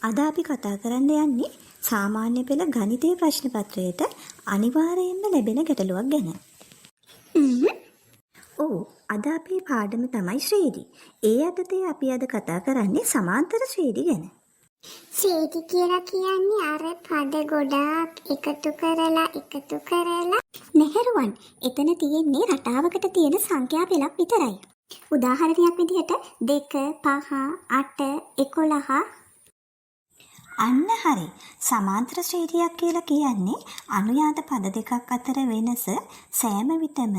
අද අපි කතා කරන්න යන්නේ සාමාන්‍ය පෙළ ගණිතයේ ප්‍රශ්න පත්‍රයට අනිවාර්යයෙන්ම ලැබෙන ගැටලුවක් ගැන. අද අපේ පාඩම තමයි ශ්‍රේණි. ඒ යටතේ අපි අද කතා කරන්නේ සමාන්තර ශ්‍රේණි ගැන. ශ්‍රේණි කියලා කියන්නේ අර පද ගොඩාක් එකතු කරලා නැහැරුවන් එතන තියෙන්නේ රටාවකට තියෙන සංඛ්‍යා පෙළක් විතරයි. උදාහරණයක් විදිහට 2 5 8 11 අන්න හරි. සමාන්තර ශ්‍රේණියක් කියලා කියන්නේ අනුයාත පද දෙකක් අතර වෙනස සෑම විටම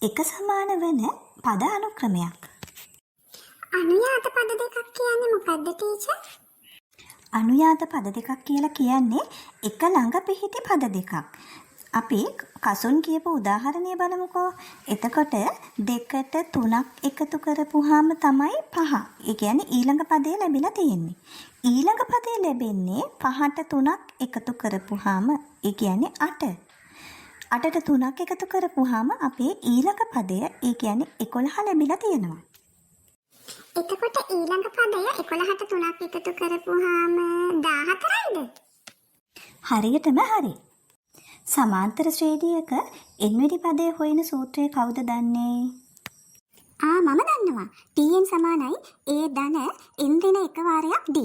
එක සමාන වෙන පද අනුක්‍රමයක්. අනුයාත පද දෙකක් කියන්නේ මොකද්ද ටීචර්? අනුයාත පද දෙකක් කියලා කියන්නේ එක ළඟ පිහිටි පද දෙකක්. අපි කසුන් කියපු උදාහරණය බලමුකෝ. එතකොට 2ට 3ක් එකතු කරපුවාම තමයි 5. ඒ කියන්නේ ඊළඟ පදේ ලැබිලා තියෙන්නේ. ඊළඟ පදේ ලැබෙන්නේ 5ට 3ක් එකතු කරපුවාම ඒ කියන්නේ 8. 8ට 3ක් එකතු කරපුවාම අපේ ඊළඟ පදය ඒ කියන්නේ 11 ලැබිලා තියෙනවා. එතකොට ඊළඟ පදය 11ට 3ක් එකතු කරපුවාම 14යිද? හරියටම හරි. සමාන්තර ශ්‍රේණියක n-වෙනි පදයේ හොයන සූත්‍රය කවුද දන්නේ? මම දන්නවා. tn සමානයි a ධන n ඍණ එක වාරයක් d.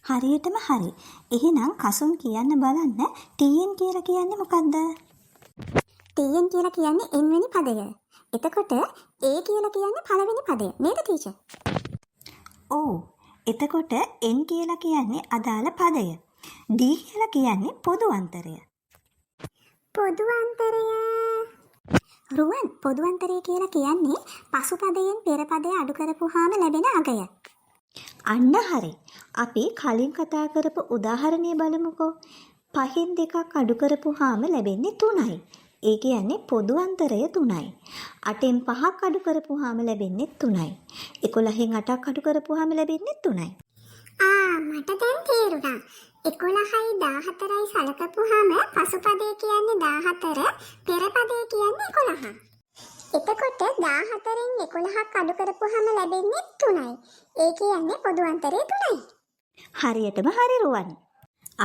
හරියටම හරි. එහෙනම් කසුන් කියන්න බලන්න tn කියලා කියන්නේ මොකද්ද? tn කියලා කියන්නේ n-වෙනි පදය. එතකොට a කියලා කියන්නේ පළවෙනි පදය. නේද ටීචර්? ඔව්. එතකොට n කියලා කියන්නේ අදාළ පදය. d කියලා කියන්නේ පොදු අන්තරය. පොදු අන්තරය. රුවන් පොදු අන්තරය කියලා කියන්නේ පසු පදයෙන් පෙර පදය අඩු කරපුවාම ලැබෙන අගය. අන්න හරි. අපි කලින් කතා කරපු උදාහරණය බලමුකෝ. 5න් 2ක් අඩු කරපුවාම ලැබෙන්නේ 3යි. ඒ කියන්නේ පොදු අන්තරය 3යි. 8න් 5ක් අඩු කරපුවාම ලැබෙන්නේ 3යි. 11න් 8ක් අඩු කරපුවාම ලැබෙන්නේ 3යි. මට දැන් තේරුණා. 11යි 14යි සලකපුවාම පසුපදේ කියන්නේ 14, පෙරපදේ කියන්නේ 11. එතකොට 14න් 11ක් අඩු කරපුවාම ලැබෙන්නේ 3යි. ඒ කියන්නේ පොදු අන්තරය 3යි. හරියටම හරි රුවන්.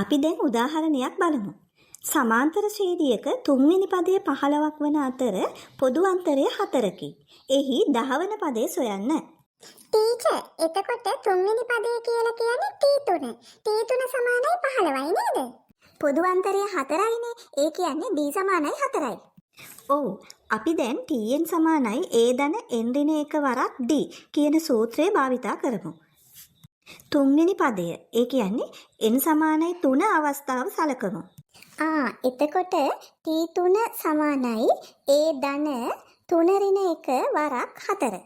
අපි දැන් උදාහරණයක් බලමු. සමාන්තර ශ්‍රේණියක 3වෙනි පදයේ 15ක් වන අතර පොදු අන්තරය 4කි. එහි 10 වන පදේ සොයන්න. ටීචර්, එතකොට 3වෙනි පදේ කියලා කියන්නේ t3. t3 සමානයි 15යි නේද? පොදු අන්තරය 4යිනේ. ඒ කියන්නේ d සමානයි 4යි. ඔව්. අපි දැන් tn සමානයි a ධන n ඍණ එක වරක් d කියන සූත්‍රය භාවිතා කරමු. 3වෙනි පදය ඒ කියන්නේ n සමානයි 3 අවස්ථාව සලකමු. එතකොට t3 සමානයි a ධන 3 ඍණ 1 වරක් 4.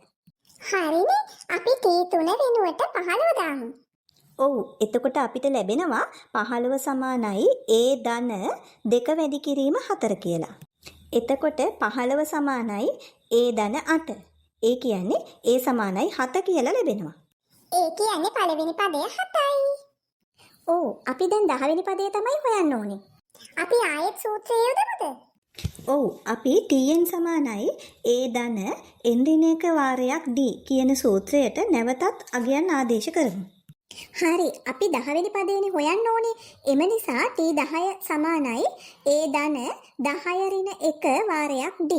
හරිනේ. අපි t3 වෙනුවට 15 දාමු. ඔව්. එතකොට අපිට ලැබෙනවා 15 සමානයි a ධන 2 වැඩි කිරීම 4 කියලා. එතකොට 15 සමානයි a ධන 8. ඒ කියන්නේ a සමානයි 7 කියලා ලැබෙනවා. ඒ කියන්නේ පළවෙනි පදය 7යි. ඔව්. අපි දැන් 10 වෙනි පදය තමයි හොයන්න ඕනේ. අපි ආයෙත් සූත්‍රය යොදමුද? ඔව්. අපි tn සමානයි a ධන n ඍණ එක වාරයක් d කියන සූත්‍රයට නැවතත් අගයන් ආදේශ කරමු. හරි. අපි 10 වෙනි පදේනේ හොයන්න ඕනේ. එම නිසා t10 සමානයි a ධන 10 ඍණ 1 වාරයක් d.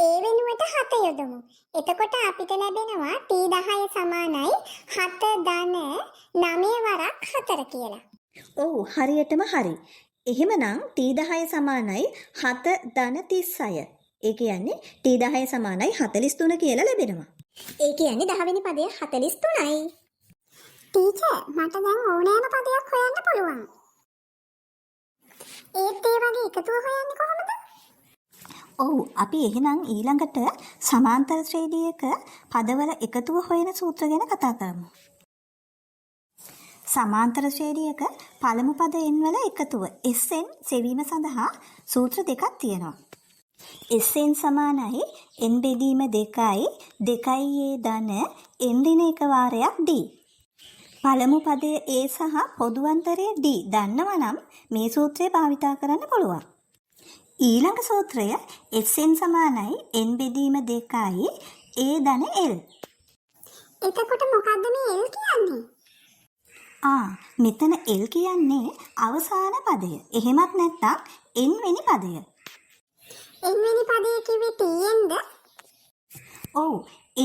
ඒ වෙනුවට 7 යොදමු. එතකොට අපිට ලැබෙනවා t10 සමානයි 7 ධන 9 වරක් 4 කියලා. ඔව්. හරියටම හරි. එහෙමනම් t10 සමානයි 7 ධන 36. ඒ කියන්නේ t10 සමානයි 43 කියලා ලැබෙනවා. ඒ කියන්නේ 10 වෙනි පදය 43යි. ටීචර්, මට දැන් ඕනෑම පදයක් හොයන්න පුළුවන්. ඒත් ඒ වගේ එකතුව හොයන්නේ කොහොමද? ඔව්. අපි එහෙනම් ඊළඟට සමාන්තර ශ්‍රේණියක පදවල එකතුව හොයන සූත්‍ර ගැන කතා කරමු. සමාන්තර ශ්‍රේණියක පළමු පද n වල එකතුව Sn සෙවීම සඳහා සූත්‍ර දෙකක් තියෙනවා. Sn සමානයි n බෙදීම 2යි 2a ධන n ඍණ 1 වාරයක් d. පළමු පදයේ a සහ පොදු අන්තරය d දන්නවා නම් මේ සූත්‍රය භාවිතා කරන්න පුළුවන්. ඊළඟ සූත්‍රය Sn සමානයි n බෙදීම 2යි a ධන l. එතකොට මොකද්ද මේ l කියන්නේ? මෙතන L කියන්නේ අවසාන පදය. එහෙමත් නැත්නම් N වෙනි පදය. N වෙනි පදයේ කිව්වේ Tnද? ඔව්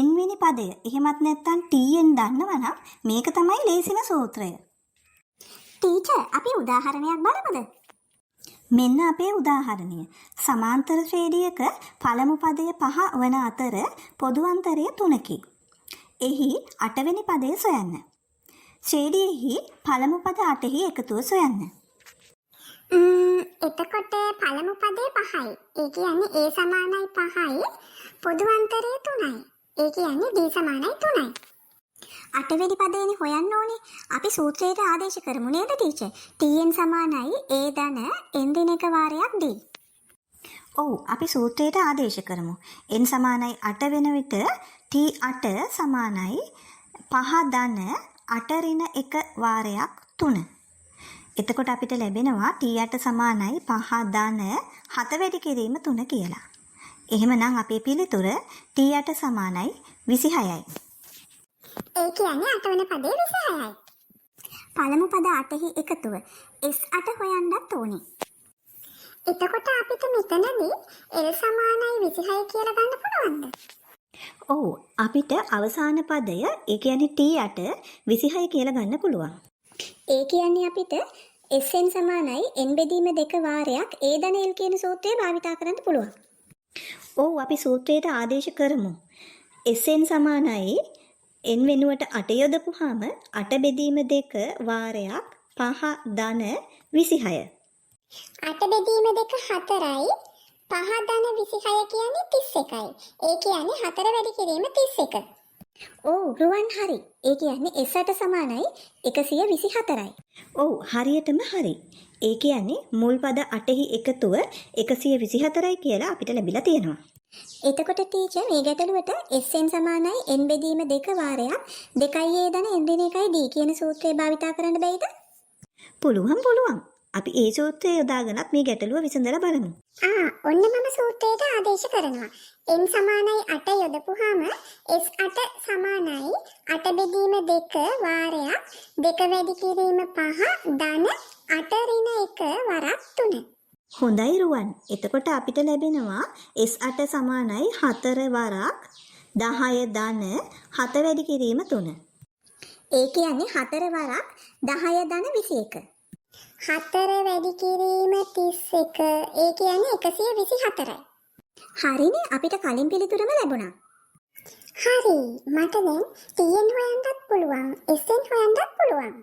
N වෙනි පදය. එහෙමත් නැත්නම් Tn දන්නවනම් මේක තමයි ලේසිම සූත්‍රය. ටීචර් අපි උදාහරණයක් බලමුද? මෙන්න අපේ උදාහරණය. සමාන්තර ශ්‍රේණියක පළමු පදය 5 වන අතර පොදු අන්තරය 3කි. එහි 8 වෙනි පදය සොයන්න. ශ්‍රේණියෙහි පළමු පද 8හි එකතුව සොයන්න. එතකොට පළමු පදේ 5යි. ඒ කියන්නේ A සමානයි 5යි. පොදු අන්තරය 3යි. ඒ කියන්නේ D සමානයි 3යි. 8 වෙනි පදේනේ හොයන්න ඕනේ. අපි සූත්‍රයට ආදේශ කරමු නේද ටීචර්? Tn සමානයි A ධන n දින එක වාරයක් D. ඔව් අපි සූත්‍රයට ආදේශ කරමු. n සමානයි 8 වෙන විට T8 සමානයි 5 ධන 8 ඍණ 1 වාරයක් 3. එතකොට අපිට ලැබෙනවා T8 සමානයි 5 ධන 7 වැඩි කිරීම 3 කියලා. එහෙමනම් අපේ පිළිතුර T8 සමානයි 26යි. ඒ කියන්නේ 8 වෙනි පදේ 26යි. පළමු පද 8හි එකතුව S8 හොයන්නත් ඕනේ. එතකොට අපිට මෙතනදී L සමානයි 26 කියලා ගන්න පුළුවන්ද? ඔව් අපිට අවසාන පදය ඒ කියන්නේ T8 26 කියලා ගන්න පුළුවන්. ඒ කියන්නේ අපිට Sn සමානයි n බෙදීම 2 වාරයක් A ධන L කියන සූත්‍රය භාවිතා කරන්න පුළුවන්. ඔව් අපි සූත්‍රයට ආදේශ කරමු. Sn සමානයි n වෙනුවට 8 යොදපුවාම 8 බෙදීම 2 වාරයක් 5 ධන 26. 8 බෙදීම 2 4යි. 5 ධන 26 කියන්නේ 31යි. ඒ කියන්නේ 4 වැඩි කිරීම 31. ඔව් රුවන් හරි. ඒ කියන්නේ S8 සමානයි 124යි. ඔව් හරියටම හරි. ඒ කියන්නේ මුල් පද 8හි එකතුව 124යි කියලා අපිට ලැබිලා තියෙනවා. එතකොට ටීචර් මේ ගැටලුවට Sn සමානයි n බෙදීම 2 වාරයක් 2a ධන n දින 1යි d කියන සූත්‍රය භාවිතා කරන්න බැයිද? පුළුවන්. අපි ඒ සූත්‍රය යොදාගෙනත් මේ ගැටලුව විසඳලා බලමු. ඔන්න මම සූත්‍රයට ආදේශ කරනවා. n සමානයි 8 යොදපුවාම S8 සමානයි 8 බෙදීම 2 වාරයක් 2 වැඩි කිරීම 5 ධන 8 ඍණ 1 වරක් 3. හොඳයි රුවන්. එතකොට අපිට ලැබෙනවා S8 සමානයි 4 වරක් 10 ධන 7 වැඩි කිරීම 3. ඒ කියන්නේ 4 වරක් 10 ධන 21. 4 වැඩි කිරීම 31. ඒ කියන්නේ 124යි. හරිනේ අපිට කලින් පිළිතුරම ලැබුණා. හරි. මට දැන් Tn හොයන්නත් පුළුවන්, Sn හොයන්නත් පුළුවන්.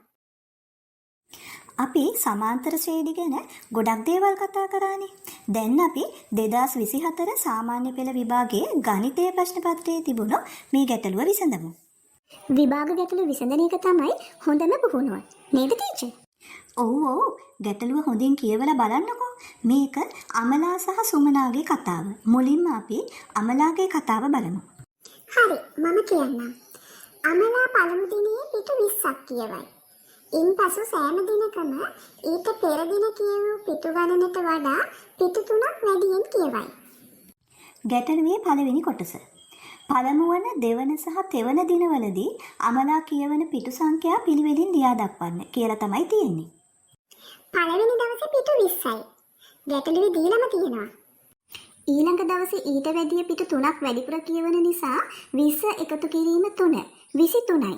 අපි සමාන්තර ශ්‍රේණි ගැන ගොඩක් දේවල් කතා කරානේ. දැන් අපි 2024 සාමාන්‍ය පෙළ විභාගයේ ගණිතයේ ප්‍රශ්න පත්‍රයේ තිබුණු මේ ගැටලුව විසඳමු. විභාග ගැටලු විසඳන එක තමයි හොඳම පුහුණුව. නේද ටීචර්? ඔව් ගැටලුව හොඳින් කියවලා බලන්නකෝ. මේක අමලා සහ සුමනාගේ කතාව. මුලින්ම අපි අමලාගේ කතාව බලමු. හරි මම කියන්නම්. අමලා පළමු දිනේ පිටු 20ක් කියවයි. ඉන්පසු සෑම දිනකම ඊට පෙර දින කියවූ පිටු ගණනට වඩා පිටු 3ක් වැඩියෙන් කියවයි. ගැටලුවේ පළවෙනි කොටස. පළමු වන දෙවන සහ තෙවන දිනවලදී අමලා කියවන පිටු සංඛ්‍යා පිළිවෙලින් ලියා දක්වන්න කියලා තමයි තියෙන්නේ. පළවෙනි දවසේ පිටු 20යි. ගැටලුවේ දීලම තියෙනවා. ඊළඟ දවසේ ඊට වැඩිය පිටු 3ක් වැඩිපුර කියවන නිසා 20 එකතු කිරීම 3 23යි.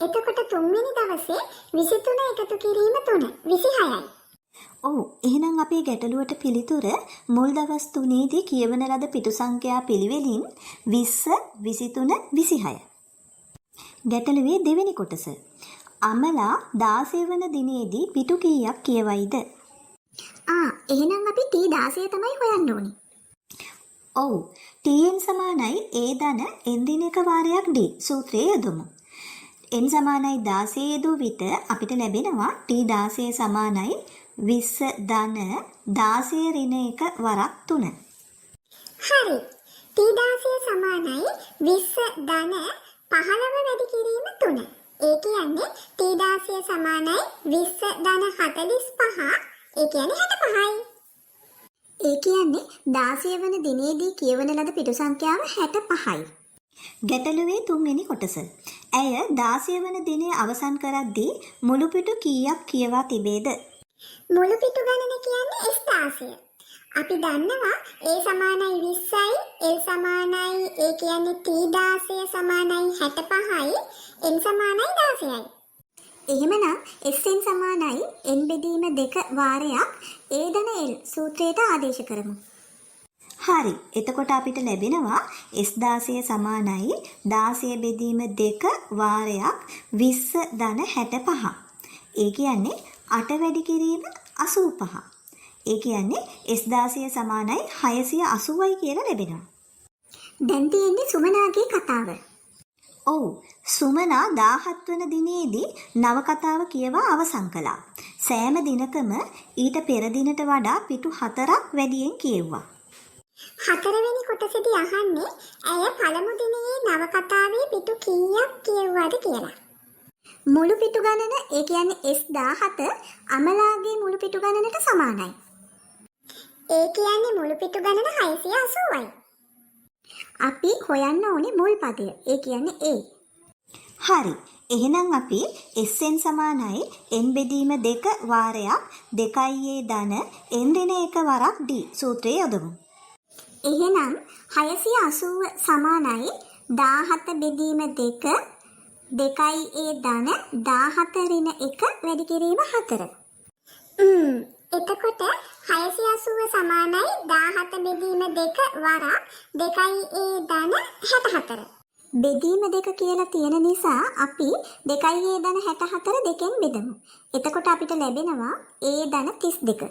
එතකොට තුන්වෙනි දවසේ 23 එකතු කිරීම 3 26යි. ඔව් එහෙනම් අපේ ගැටලුවට පිළිතුර මුල් දවස් 3ේදී කියවන ලද පිටු සංඛ්‍යා පිළිවෙලින් 20 23 26. ගැටලුවේ දෙවෙනි කොටස. අමලා 16 වන දිනේදී පිටු කීයක් කියවයිද? එහෙනම් අපි T16 තමයි හොයන්න ඕනේ. ඔව් Tn සමානයි A ධන n දින එක වාරයක් D සූත්‍රයේ යොදමු. n සමානයි 16 යෙදූ විට අපිට ලැබෙනවා T16 සමානයි 20 ධන 16 ඍණ 1 වරක් 3. හරි. T16 සමානයි 20 ධන 15 වැඩි කිරීම 3. ඒ කියන්නේ T16 සමානයි 20 ධන 45. ඒ කියන්නේ 65යි. ඒ කියන්නේ 16 වන දිනේදී කියවන ලද පිටු සංඛ්‍යාව 65යි. ගැටලුවේ තුන්වෙනි කොටස. ඇය 16 වන දිනය අවසන් කරද්දී මුළු පිටු කීයක් කියවා තිබේද? මුළු පිටු ගණන කියන්නේ S16. අපි දන්නවා A සමානයි 20යි, L සමානයි ඒ කියන්නේ T16 සමානයි 65යි, N සමානයි 16යි. එහෙමනම් Sn සමානයි n බෙදීම 2 වාරයක් A ධන L සූත්‍රයට ආදේශ කරමු. හරි. එතකොට අපිට ලැබෙනවා S16 සමානයි 16 බෙදීම 2 වාරයක් 20 ධන 65. ඒ කියන්නේ 8 වැඩි කිරීම 85. ඒ කියන්නේ S16 සමානයි 680යි කියලා ලැබෙනවා. දැන් තියෙන්නේ සුමනාගේ කතාව. ඔව්. සුමනා 17 වන දිනේදී නවකතාව කියවා අවසන් කළා. සෑම දිනකම ඊට පෙර දිනට වඩා පිටු 4ක් වැඩියෙන් කියෙව්වා. 4 වෙනි කොටසේදී අහන්නේ ඇය පළමු දිනේ නවකතාවේ පිටු කීයක් කියවුවද කියලා. මුළු පිටු ගණන ඒ කියන්නේ S17 අමලාගේ මුළු පිටු ගණනට සමානයි. ඒ කියන්නේ මුළු පිටු ගණන 680යි. අපි හොයන්න ඕනේ මුල් පදය. ඒ කියන්නේ A. හරි. එහෙනම් අපි Sn සමානයි n බෙදීම 2 වාරයක් 2a ධන n ඍණ 1 වරක් d සූත්‍රය යොදමු. එහෙනම් 680 සමානයි 17 බෙදීම 2 2a ධන 17 ඍණ 1 වැඩි කිරීම 4. එතකොට 680 සමානයි 17 බෙදීම 2 වරක් 2a ධන 64. බෙදීම 2 කියලා තියෙන නිසා අපි 2a ධන 64 දෙකෙන් බෙදමු. එතකොට අපිට ලැබෙනවා a ධන 32.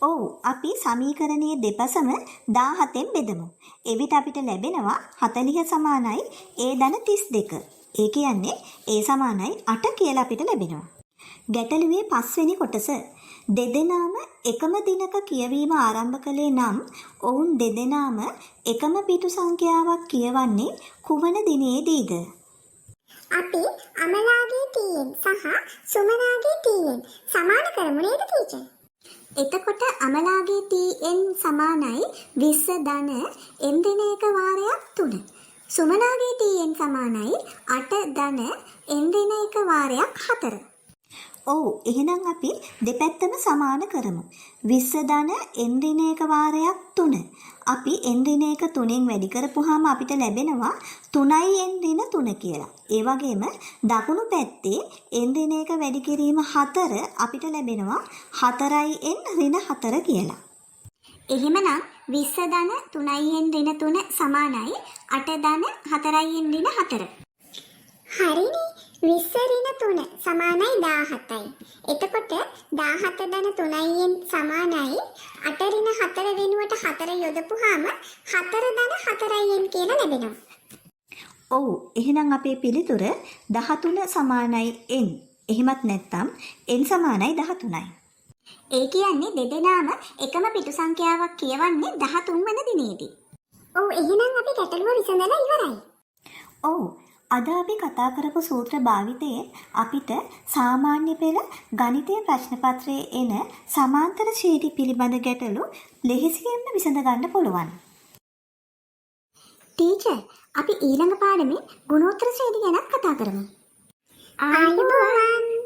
ඔව්. අපි සමීකරණයේ දෙපසම 17න් බෙදමු. එවිට අපිට ලැබෙනවා 40 සමානයි a ධන 32. ඒ කියන්නේ a සමානයි 8 කියලා අපිට ලැබෙනවා. ගැටලුවේ 5 වෙනි කොටස. දෙදෙනාම එකම දිනක කියවීම ආරම්භ කළේ නම් ඔවුන් දෙදෙනාම එකම පිටු සංඛ්‍යාවක් කියවන්නේ කුමන දිනේදීද? අපි අමලාගේ tn සහ සුමනාගේ tn සමාන කරමු නේද ටීචර්? එතකොට අමලාගේ tn සමානයි 20 ධන n ඍණ 1 වාරයක් 3. සුමනාගේ tn සමානයි 8 ධන n ඍණ 1 වාරයක් 4. ඔව්. එහෙනම් අපි දෙපැත්තම සමාන කරමු. 20 ධන n ඍණ 1 වාරයක් 3. අපි n ඍණ 1 3න් වැඩි කරපුවාම අපිට ලැබෙනවා 3යි n ඍණ 3 කියලා. ඒ වගේම දකුණු පැත්තේ n ඍණ 1 වැඩි කිරීම 4 අපිට ලැබෙනවා 4යි n ඍණ 4 කියලා. එහෙමනම් 20 ධන 3යි n ඍණ 3 සමානයි 8 ධන 4යි n ඍණ 4. හරිනේ. 20 ඍණ 3 සමානයි 17යි. එතකොට 17 ධන 3යි n සමානයි 8 ඍණ 4 වෙනුවට 4 යොදපුවාම 4 ධන 4යි n කියලා ලැබෙනවා. ඔව්. එහෙනම් අපේ පිළිතුර 13 සමානයි n. එහෙමත් නැත්නම් n සමානයි 13යි. ඒ කියන්නේ දෙදෙනාම එකම පිටු සංඛ්‍යාවක් කියවන්නේ 13 වන දිනේදී. ඔව්. එහෙනම් අපි ගැටලුව විසඳලා ඉවරයි. ඔව්. අද අපි කතා කරපු සූත්‍ර භාවිතයෙන් අපිට සාමාන්‍ය පෙළ ගණිතයේ ප්‍රශ්න පත්‍රයේ එන සමාන්තර ශ්‍රේණි පිළිබඳ ගැටලු ලෙහෙසියෙන්ම විසඳ ගන්න පුළුවන්. ටීචර්, අපි ඊළඟ පාඩමේ ගුණෝත්තර ශ්‍රේණි ගැන කතා කරමු. ආයුබෝවන්.